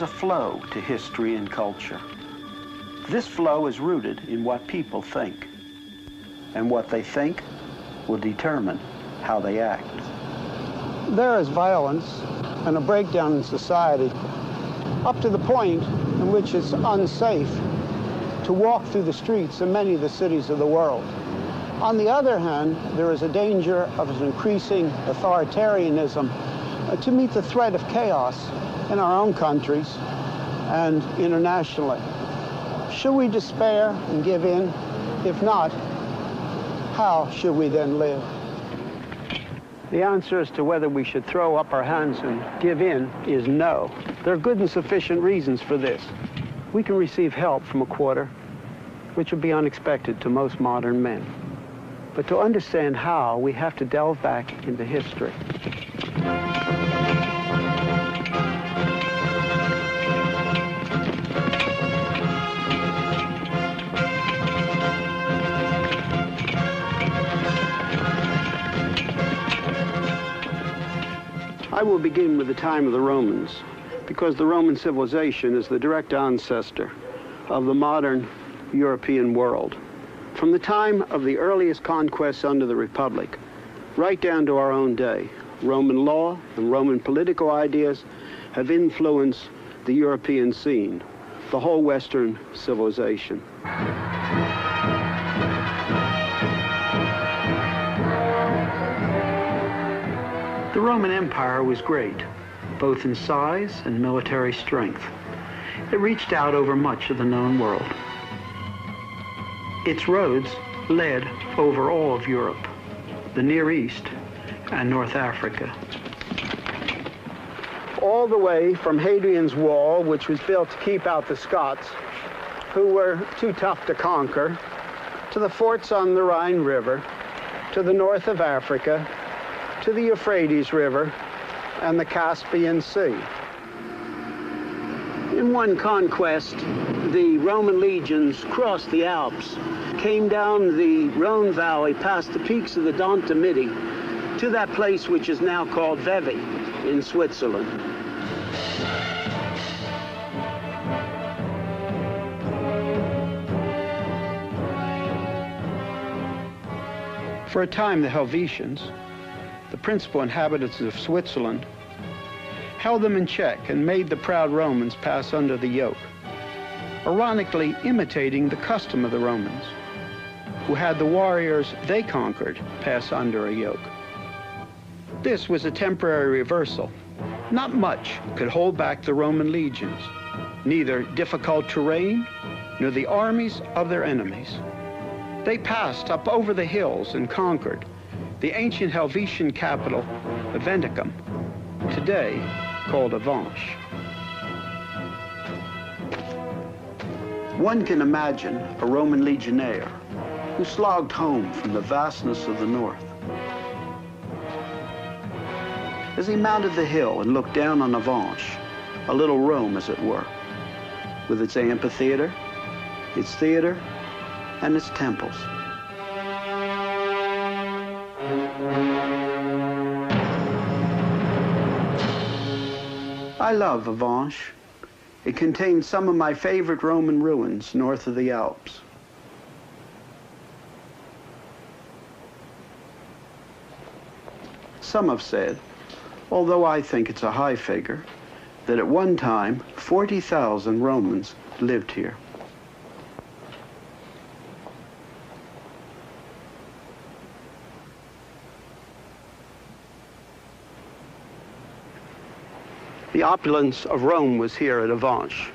flow to history and culture. This flow is rooted in what people think, and what they think will determine how they act. There is violence and a breakdown in society up to the point in which it's unsafe to walk through the streets in many of the cities of the world. On the other hand, there is a danger of an increasing authoritarianism to meet the threat of chaos in our own countries and internationally. Should we despair and give in? If not, how should we then live? The answer as to whether we should throw up our hands and give in is no. There are good and sufficient reasons for this. We can receive help from a quarter, which would be unexpected to most modern men. But to understand how, we have to delve back into history. I will begin with the time of the Romans, because the Roman civilization is the direct ancestor of the modern European world. From the time of the earliest conquests under the Republic, right down to our own day, Roman law and Roman political ideas have influenced the European scene, the whole Western civilization. The Roman Empire was great, both in size and military strength. It reached out over much of the known world. Its roads led over all of Europe, the Near East, and North Africa. All the way from Hadrian's Wall, which was built to keep out the Scots, who were too tough to conquer, to the forts on the Rhine River, to the north of Africa, to the Euphrates River, and the Caspian Sea. In one conquest, the Roman legions crossed the Alps, came down the Rhone Valley past the peaks of the Dent Midi to that place which is now called Vevey in Switzerland. For a time, the Helvetians, the principal inhabitants of Switzerland, held them in check and made the proud Romans pass under the yoke, ironically imitating the custom of the Romans, who had the warriors they conquered pass under a yoke. This was a temporary reversal. Not much could hold back the Roman legions, neither difficult terrain nor the armies of their enemies. They passed up over the hills and conquered the ancient Helvetian capital, Aventicum, today called Avanches. One can imagine a Roman legionnaire who slogged home from the vastness of the north. As he mounted the hill and looked down on Avanches, a little Rome as it were, with its amphitheater, its theater, and its temples. I love Avanches. It contains some of my favorite Roman ruins north of the Alps. Some have said, although I think it's a high figure, that at one time 40,000 Romans lived here. The opulence of Rome was here at Avanches.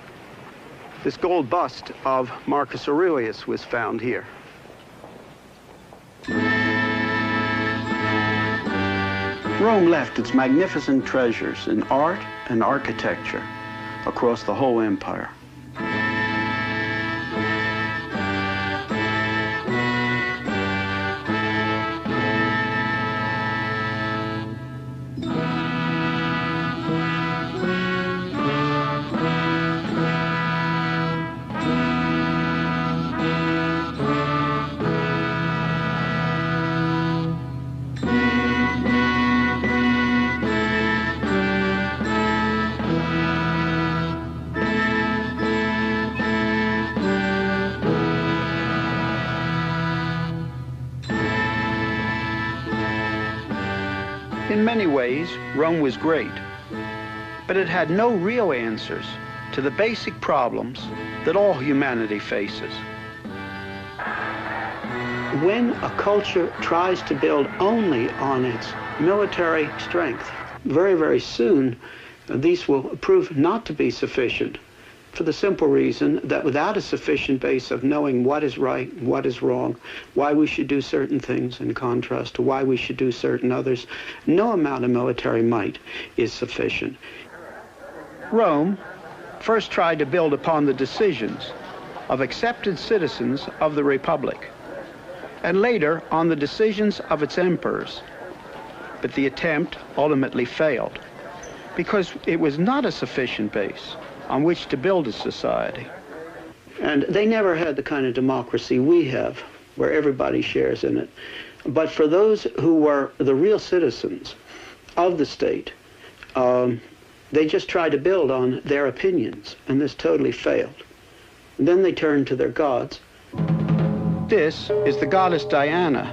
This gold bust of Marcus Aurelius was found here. Rome left its magnificent treasures in art and architecture across the whole empire. In many ways, Rome was great, but it had no real answers to the basic problems that all humanity faces. When a culture tries to build only on its military strength, very, very soon, these will prove not to be sufficient, for the simple reason that without a sufficient base of knowing what is right and what is wrong, why we should do certain things in contrast to why we should do certain others, no amount of military might is sufficient. Rome first tried to build upon the decisions of accepted citizens of the Republic, and later on the decisions of its emperors. But the attempt ultimately failed, because it was not a sufficient base on which to build a society. And they never had the kind of democracy we have, where everybody shares in it. But for those who were the real citizens of the state, they just tried to build on their opinions, and this totally failed. And then they turned to their gods. This is the goddess Diana,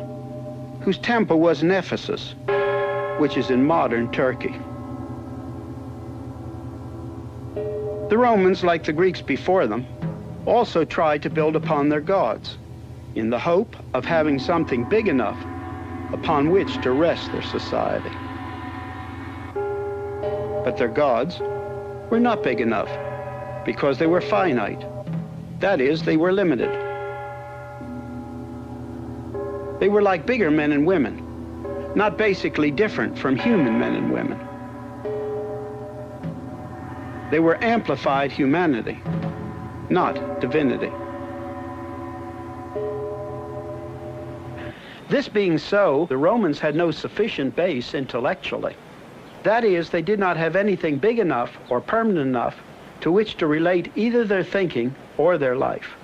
whose temple was in Ephesus, which is in modern Turkey. The Romans, like the Greeks before them, also tried to build upon their gods, in the hope of having something big enough upon which to rest their society. But their gods were not big enough, because they were finite. That is, they were limited. They were like bigger men and women, not basically different from human men and women. They were amplified humanity, not divinity. This being so, the Romans had no sufficient base intellectually. That is, they did not have anything big enough or permanent enough to which to relate either their thinking or their life.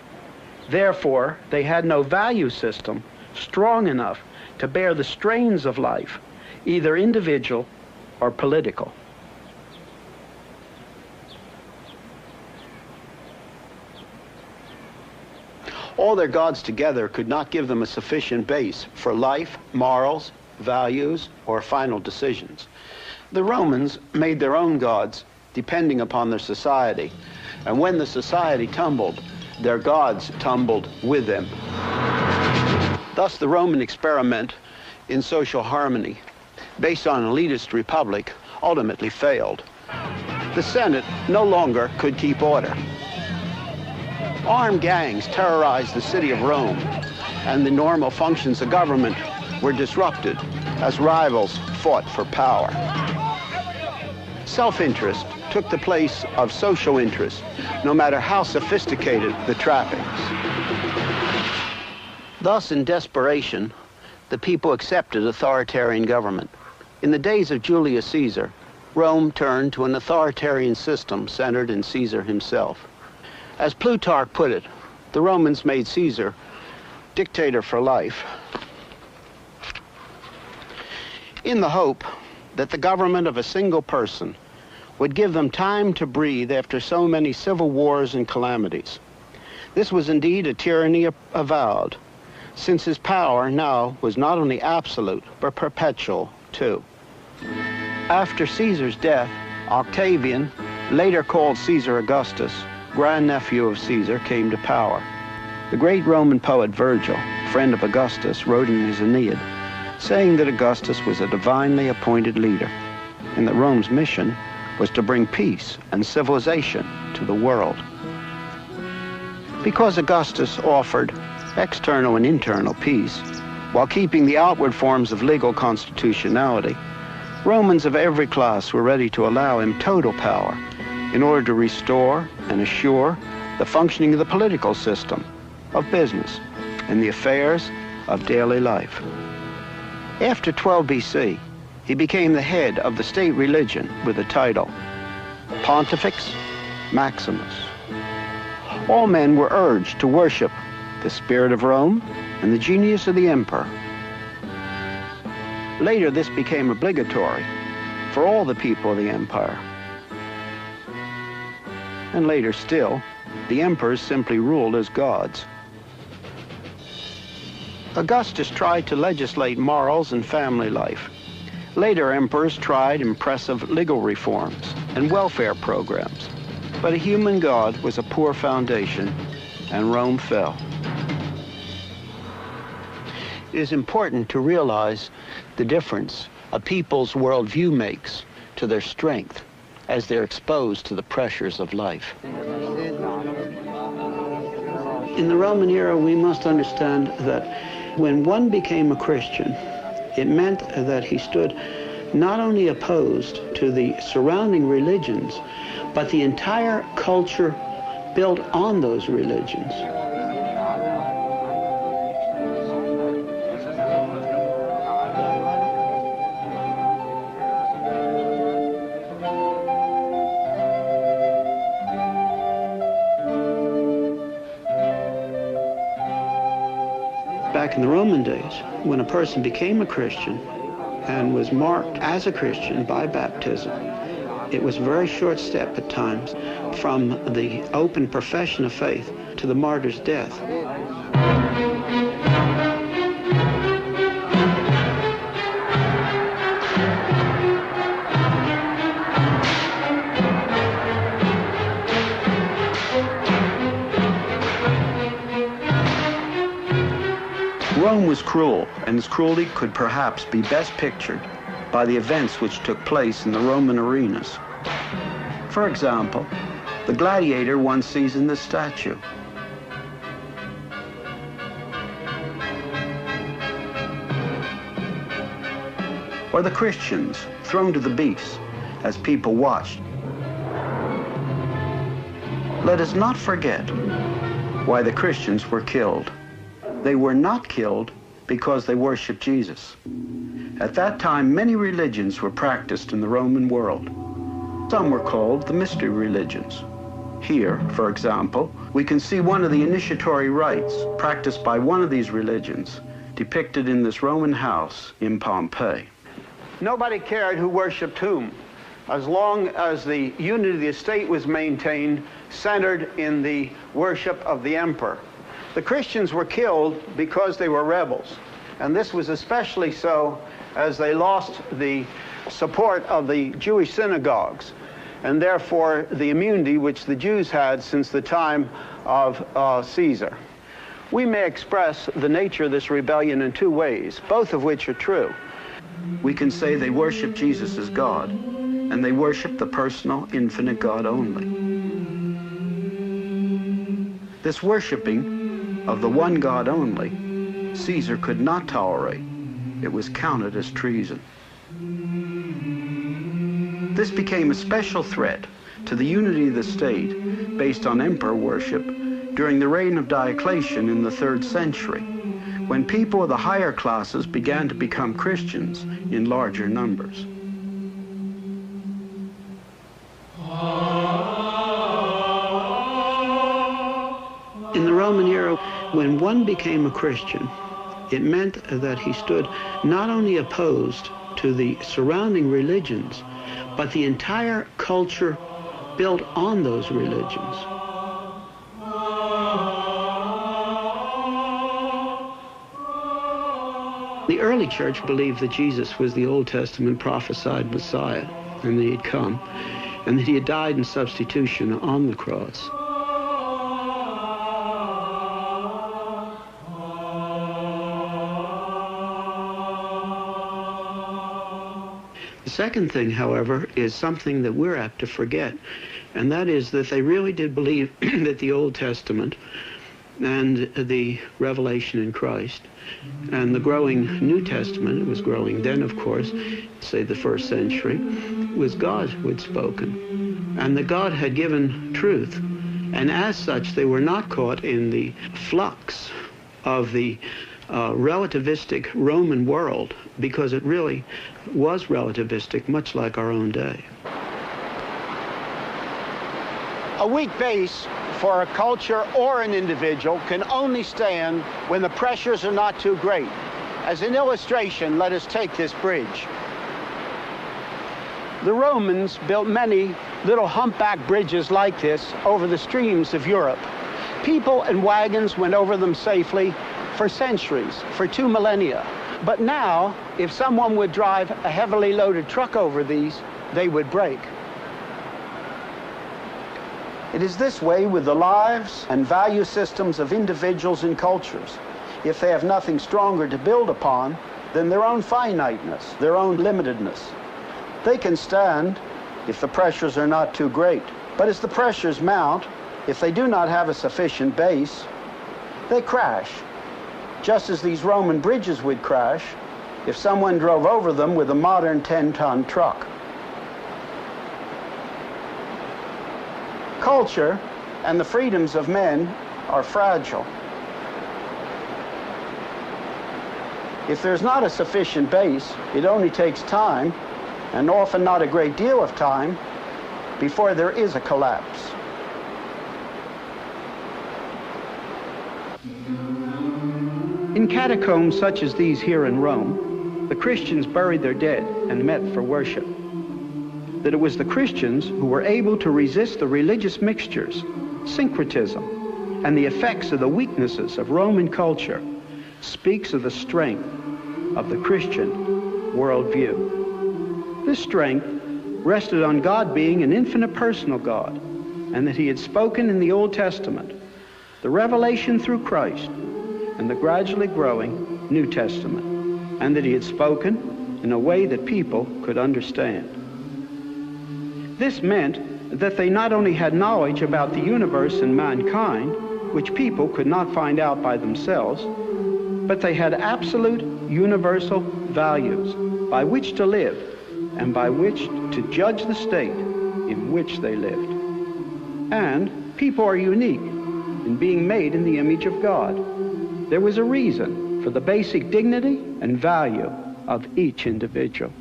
Therefore, they had no value system strong enough to bear the strains of life, either individual or political. All their gods together could not give them a sufficient base for life, morals, values, or final decisions. The Romans made their own gods depending upon their society, and when the society tumbled, their gods tumbled with them. Thus, the Roman experiment in social harmony, based on an elitist republic, ultimately failed. The Senate no longer could keep order. Armed gangs terrorized the city of Rome, and the normal functions of government were disrupted as rivals fought for power. Self-interest took the place of social interest, no matter how sophisticated the trappings. Thus, in desperation, the people accepted authoritarian government. In the days of Julius Caesar, Rome turned to an authoritarian system centered in Caesar himself. As Plutarch put it, the Romans made Caesar dictator for life, in the hope that the government of a single person would give them time to breathe after so many civil wars and calamities. This was indeed a tyranny avowed, since his power now was not only absolute, but perpetual too. After Caesar's death, Octavian, later called Caesar Augustus, grandnephew of Caesar, came to power. The great Roman poet Virgil, friend of Augustus, wrote in his Aeneid, saying that Augustus was a divinely appointed leader, and that Rome's mission was to bring peace and civilization to the world. Because Augustus offered external and internal peace, while keeping the outward forms of legal constitutionality, Romans of every class were ready to allow him total power in order to restore and assure the functioning of the political system, of business, and the affairs of daily life. After 12 BC, he became the head of the state religion with the title Pontifex Maximus. All men were urged to worship the spirit of Rome and the genius of the emperor. Later, this became obligatory for all the people of the empire. And later still, the emperors simply ruled as gods. Augustus tried to legislate morals and family life, Later emperors tried impressive legal reforms and welfare programs, but a human god was a poor foundation, and Rome fell. It is important to realize the difference a people's worldview makes to their strength as they're exposed to the pressures of life. In the Roman era, we must understand that when one became a Christian, it meant that he stood not only opposed to the surrounding religions, but the entire culture built on those religions. Back in the Roman days, when a person became a Christian and was marked as a Christian by baptism, it was a very short step at times from the open profession of faith to the martyr's death. Rome was cruel, and its cruelty could perhaps be best pictured by the events which took place in the Roman arenas. For example, the gladiator one sees in this statue. Or the Christians thrown to the beasts as people watched. Let us not forget why the Christians were killed. They were not killed because they worshiped Jesus. At that time, many religions were practiced in the Roman world. Some were called the mystery religions. Here, for example, we can see one of the initiatory rites practiced by one of these religions, depicted in this Roman house in Pompeii. Nobody cared who worshipped whom, as long as the unity of the state was maintained, centered in the worship of the emperor. The Christians were killed because they were rebels, and this was especially so as they lost the support of the Jewish synagogues, and therefore the immunity which the Jews had since the time of Caesar. We may express the nature of this rebellion in two ways, both of which are true. We can say they worship Jesus as God, and they worship the personal, infinite God only. This worshiping of the one God only, Caesar could not tolerate. It was counted as treason. This became a special threat to the unity of the state based on emperor worship during the reign of Diocletian in the 3rd century, when people of the higher classes began to become Christians in larger numbers. In the Roman era, when one became a Christian, it meant that he stood not only opposed to the surrounding religions, but the entire culture built on those religions. The early church believed that Jesus was the Old Testament prophesied Messiah, and that he had come, and that he had died in substitution on the cross. The second thing, however, is something that we're apt to forget, and that is that they really did believe that the Old Testament and the revelation in Christ and the growing New Testament, it was growing then, of course, say the 1st century, was God who had spoken, and that God had given truth, and as such they were not caught in the flux of the relativistic Roman world, because it really was relativistic, much like our own day. A weak base for a culture or an individual can only stand when the pressures are not too great. As an illustration, let us take this bridge. The Romans built many little humpback bridges like this over the streams of Europe. People and wagons went over them safely for centuries, for 2 millennia. But now, if someone would drive a heavily loaded truck over these, they would break. It is this way with the lives and value systems of individuals and cultures. If they have nothing stronger to build upon than their own finiteness, their own limitedness, they can stand if the pressures are not too great. But as the pressures mount, if they do not have a sufficient base, they crash, just as these Roman bridges would crash if someone drove over them with a modern 10-ton truck. Culture and the freedoms of men are fragile. If there's not a sufficient base, it only takes time, and often not a great deal of time, before there is a collapse. In catacombs such as these here in Rome, the Christians buried their dead and met for worship. That it was the Christians who were able to resist the religious mixtures, syncretism, and the effects of the weaknesses of Roman culture speaks of the strength of the Christian worldview. This strength rested on God being an infinite personal God, and that he had spoken in the Old Testament, the revelation through Christ, and the gradually growing New Testament, and that he had spoken in a way that people could understand. This meant that they not only had knowledge about the universe and mankind, which people could not find out by themselves, but they had absolute universal values by which to live and by which to judge the state in which they lived. And people are unique in being made in the image of God. There was a reason for the basic dignity and value of each individual.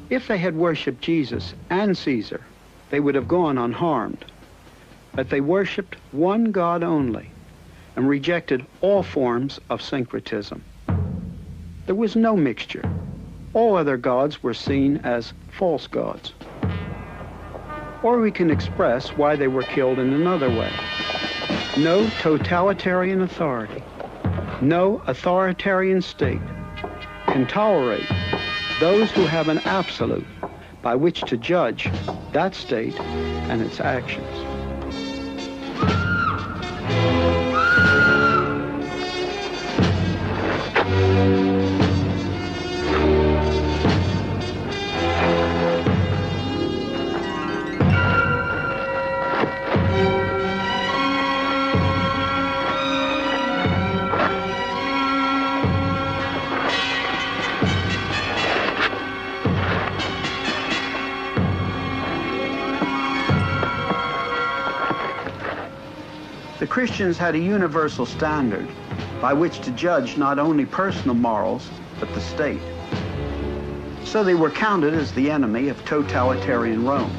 If they had worshipped Jesus and Caesar, they would have gone unharmed. But they worshipped one God only and rejected all forms of syncretism. There was no mixture. All other gods were seen as false gods. Or we can express why they were killed in another way. No totalitarian authority, no authoritarian state can tolerate those who have an absolute by which to judge that state and its actions. The Christians had a universal standard by which to judge not only personal morals, but the state. So they were counted as the enemy of totalitarian Rome.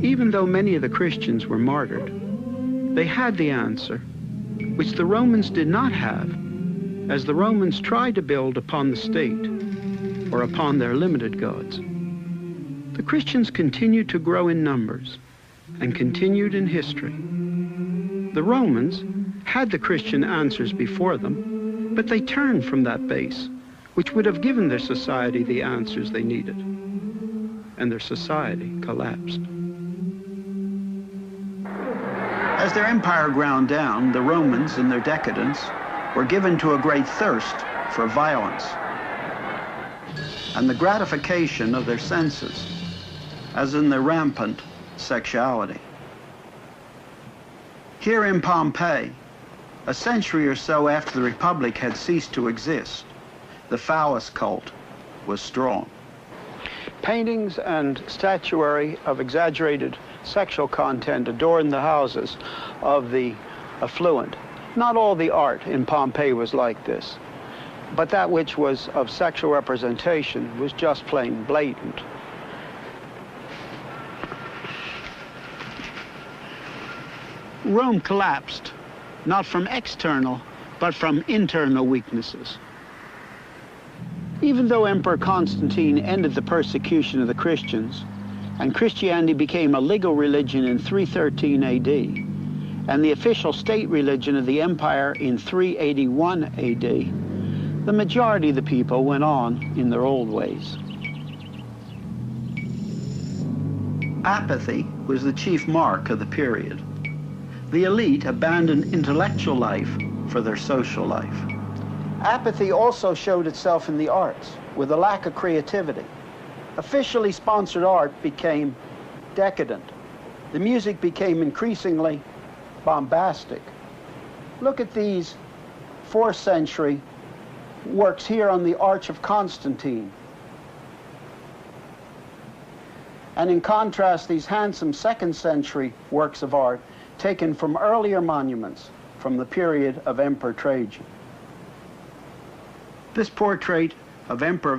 Even though many of the Christians were martyred, they had the answer, which the Romans did not have, as the Romans tried to build upon the state or upon their limited gods. The Christians continued to grow in numbers and continued in history. The Romans had the Christian answers before them, but they turned from that base, which would have given their society the answers they needed, and their society collapsed. As their empire ground down, the Romans, in their decadence, were given to a great thirst for violence and the gratification of their senses, as in their rampant sexuality. Here in Pompeii, a century or so after the Republic had ceased to exist, the phallus cult was strong. Paintings and statuary of exaggerated sexual content adorned the houses of the affluent, Not all the art in Pompeii was like this, but that which was of sexual representation was just plain blatant. Rome collapsed, not from external, but from internal weaknesses. Even though Emperor Constantine ended the persecution of the Christians, and Christianity became a legal religion in 313 AD, and the official state religion of the empire in 381 AD, the majority of the people went on in their old ways. Apathy was the chief mark of the period. The elite abandoned intellectual life for their social life. Apathy also showed itself in the arts, with a lack of creativity. Officially sponsored art became decadent. The music became increasingly bombastic. Look at these 4th century works here on the Arch of Constantine. And in contrast, these handsome 2nd century works of art taken from earlier monuments from the period of Emperor Trajan. This portrait of Emperor